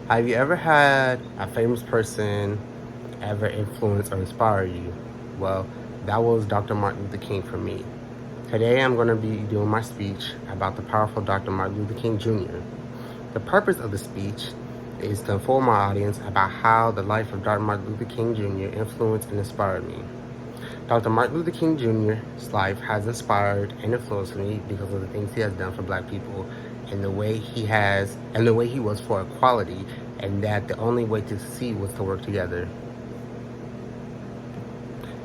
Have you ever had a famous person ever influence or inspire you? Well, that was Dr. Martin Luther King for me. Today I'm going to be doing my speech about the powerful Dr. Martin Luther King Jr. The purpose of the speech is to inform my audience about how the life of Dr. Martin Luther King Jr. influenced and inspired me. Dr. Martin Luther King Jr.'s life has inspired and influenced me because of the things he has done for Black people and the way he was for equality, and that the only way to succeed was to work together.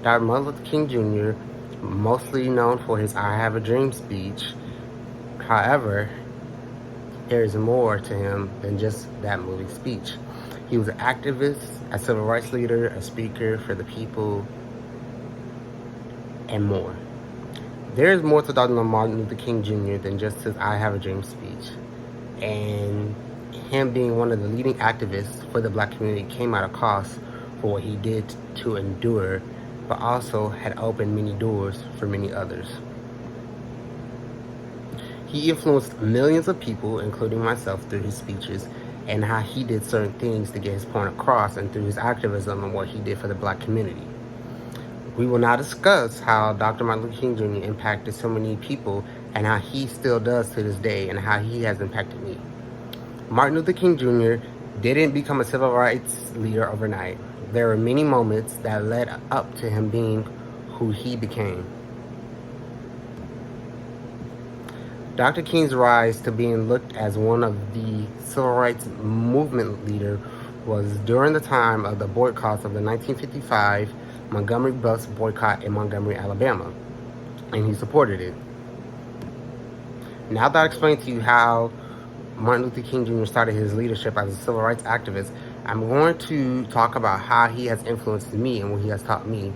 Dr. Martin Luther King Jr., mostly known for his I Have a Dream speech. However, there is more to him than just that movie speech. He was an activist, a civil rights leader, a speaker for the people, and more. There is more to Dr. Martin Luther King Jr. than just his I Have a Dream speech. And him being one of the leading activists for the Black community came at a cost for what he did to endure, but also had opened many doors for many others. He influenced millions of people, including myself, through his speeches and how he did certain things to get his point across, and through his activism and what he did for the Black community. We will now discuss how Dr. Martin Luther King Jr. impacted so many people and how he still does to this day, and how he has impacted me. Martin Luther King Jr. didn't become a civil rights leader overnight. There were many moments that led up to him being who he became. Dr. King's rise to being looked as one of the civil rights movement leader was during the time of the boycotts of the 1955 Montgomery bus boycott in Montgomery, Alabama, and he supported it. Now that I explained to you how Martin Luther King Jr. started his leadership as a civil rights activist, I'm going to talk about how he has influenced me and what he has taught me.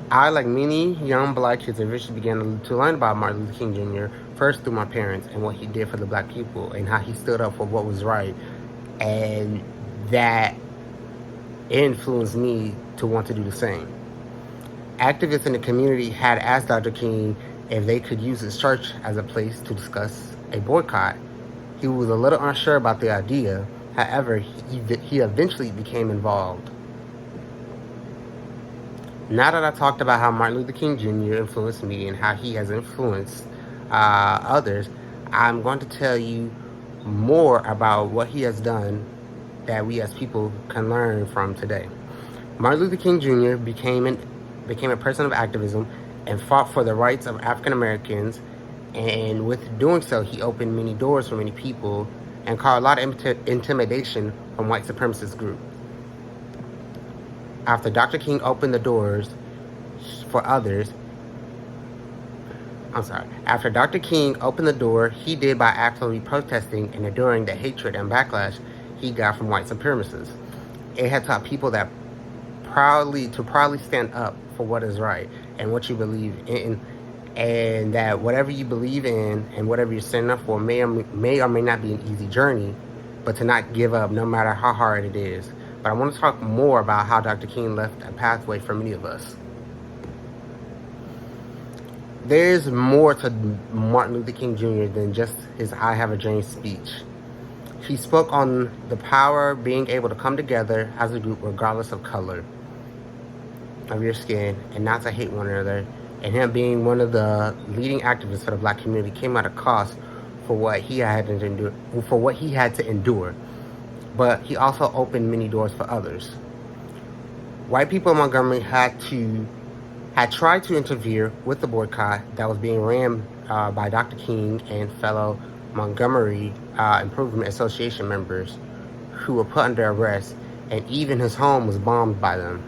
I, like many young Black kids, eventually began to learn about Martin Luther King Jr. first through my parents and what he did for the Black people and how he stood up for what was right, and that influenced me to want to do the same. Activists in the community had asked Dr. King if they could use his church as a place to discuss a boycott. He was a little unsure about the idea. However, he eventually became involved. Now that I talked about how Martin Luther King Jr. influenced me and how he has influenced others, I'm going to tell you more about what he has done that we as people can learn from today. Martin Luther King Jr. became a person of activism and fought for the rights of African Americans, and with doing so, he opened many doors for many people and caused a lot of intimidation from white supremacist groups. After Dr. King opened the doors for others, after Dr. King opened the door, he did by actively protesting and enduring the hatred and backlash he got from white supremacists. It had taught people that proudly stand up for what is right and what you believe in, and that whatever you believe in and whatever you're standing up for may or may not be an easy journey, but to not give up no matter how hard it is. But I want to talk more about how Dr. King left a pathway for many of us. There's more to Martin Luther King Jr. than just his I Have a Dream speech. He spoke on the power of being able to come together as a group regardless of color of your skin and not to hate one another. And him being one of the leading activists for the Black community came at a cost for what he had to endure. But he also opened many doors for others. White people in Montgomery had tried to interfere with the boycott that was being ran by Dr. King and fellow Montgomery Improvement Association members who were put under arrest, and even his home was bombed by them.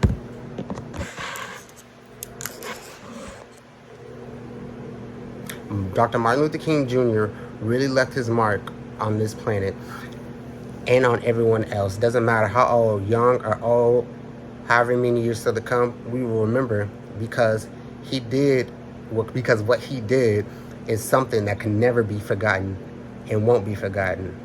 Dr. Martin Luther King Jr. really left his mark on this planet and on everyone else. Doesn't matter how old, young or old, however many years still to come, we will remember because what he did is something that can never be forgotten and won't be forgotten.